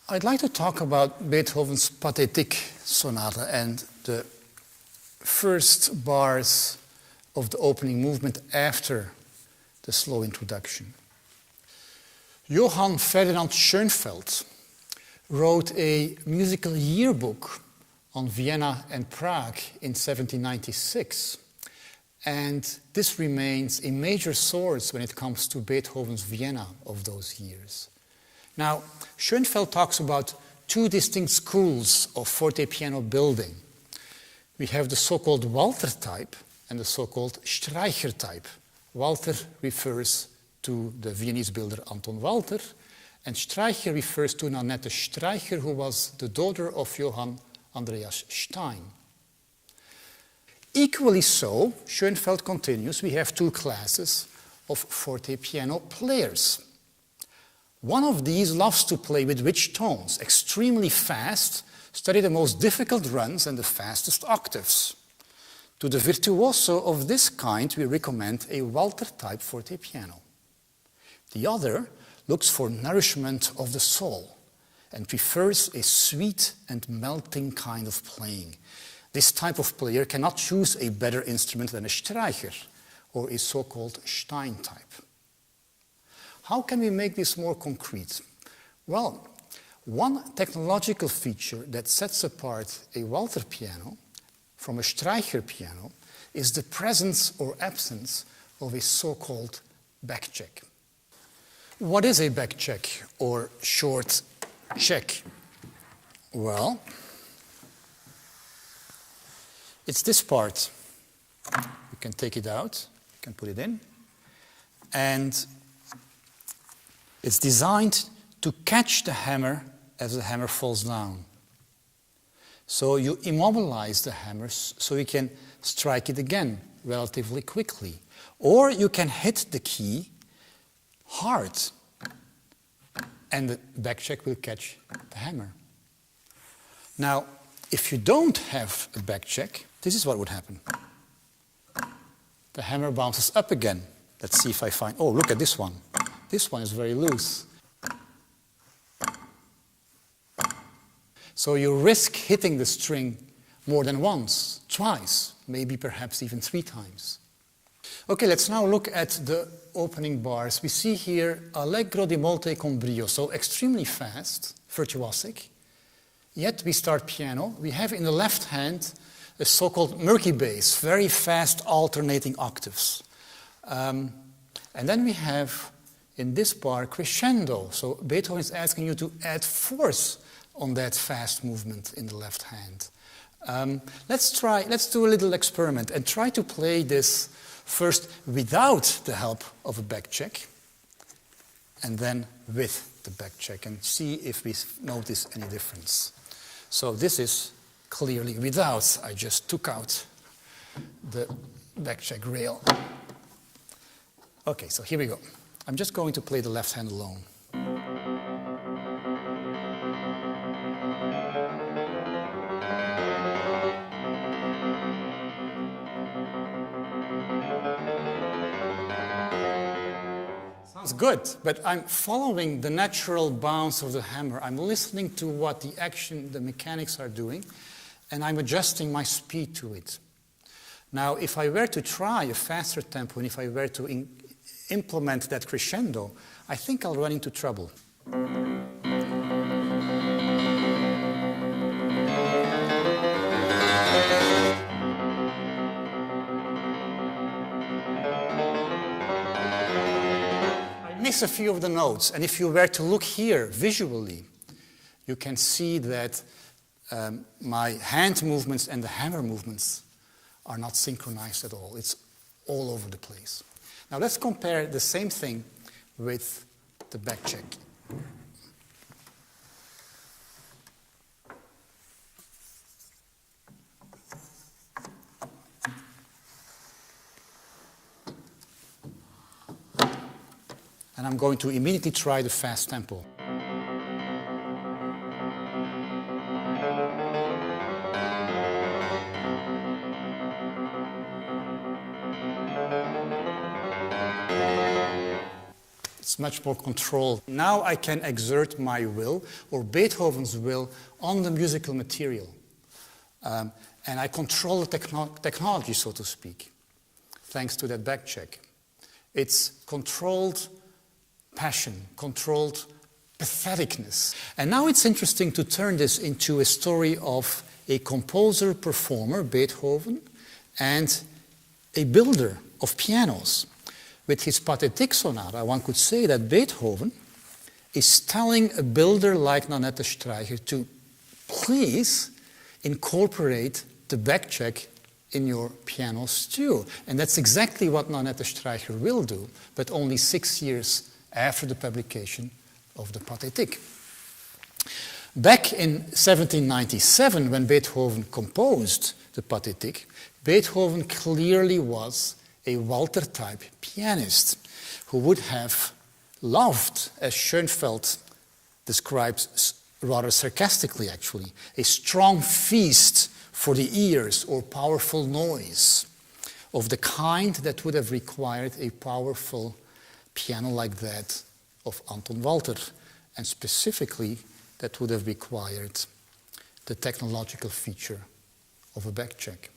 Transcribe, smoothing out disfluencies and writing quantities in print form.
I'd like to talk about Beethoven's Pathétique Sonata and the first bars of the opening movement after the slow introduction. Johann Ferdinand Schoenfeld wrote a musical yearbook on Vienna and Prague in 1796, and this remains a major source when it comes to Beethoven's Vienna of those years. Now, Schoenfeld talks about two distinct schools of forte-piano building. We have the so-called Walther type and the so-called Streicher type. Walther refers to the Viennese builder Anton Walther, and Streicher refers to Nanette Streicher, who was the daughter of Johann Andreas Stein. Equally so, Schoenfeld continues, we have two classes of forte-piano players. One of these loves to play with rich tones, extremely fast, study the most difficult runs and the fastest octaves. To the virtuoso of this kind, we recommend a Walther-type fortepiano. The other looks for nourishment of the soul and prefers a sweet and melting kind of playing. This type of player cannot choose a better instrument than a Streicher or a so-called Stein type. How can we make this more concrete? Well, one technological feature that sets apart a Walther piano from a Streicher piano is the presence or absence of a so-called backcheck. What is a backcheck or short check? Well, it's this part. You can take it out, you can put it in, and it's designed to catch the hammer as the hammer falls down. So you immobilize the hammers so you can strike it again relatively quickly. Or you can hit the key hard and the backcheck will catch the hammer. Now, if you don't have a backcheck, this is what would happen. The hammer bounces up again. Let's see if I find, oh, look at this one. This one is very loose. So you risk hitting the string more than once, twice, maybe perhaps even 3 times. Okay, let's now look at the opening bars. We see here Allegro di molte con brio, so extremely fast, virtuosic. Yet we start piano. We have in the left hand a so-called murky bass, very fast alternating octaves. And then we have in this bar crescendo. So Beethoven is asking you to add force on that fast movement in the left hand. Let's do a little experiment and try to play this first without the help of a backcheck and then with the backcheck and see if we notice any difference. So this is clearly without. I just took out the backcheck rail. Okay, so here we go. I'm just going to play the left hand alone. Sounds good, but I'm following the natural bounce of the hammer. I'm listening to what the action, the mechanics are doing, and I'm adjusting my speed to it. Now, if I were to try a faster tempo, and if I were to implement that crescendo, I think I'll run into trouble. I miss a few of the notes, and if you were to look here visually, you can see that my hand movements and the hammer movements are not synchronized at all. It's all over the place. Now let's compare the same thing with the backcheck. And I'm going to immediately try the fast tempo. It's It's much more controlled. Now I can exert my will, or Beethoven's will, on the musical material. And I control the technology, so to speak, thanks to that back check. It's controlled passion, controlled patheticness. And now it's interesting to turn this into a story of a composer, performer, Beethoven, and a builder of pianos. With his Pathétique Sonata, one could say that Beethoven is telling a builder like Nanette Streicher to please incorporate the back check in your pianos too. And that's exactly what Nanette Streicher will do, but only 6 years after the publication of the Pathétique. Back in 1797, when Beethoven composed the Pathétique, Beethoven clearly was a Walter-type pianist who would have loved, as Schoenfeld describes rather sarcastically actually, a strong feast for the ears or powerful noise of the kind that would have required a powerful piano like that of Anton Walter, and specifically that would have required the technological feature of a back check.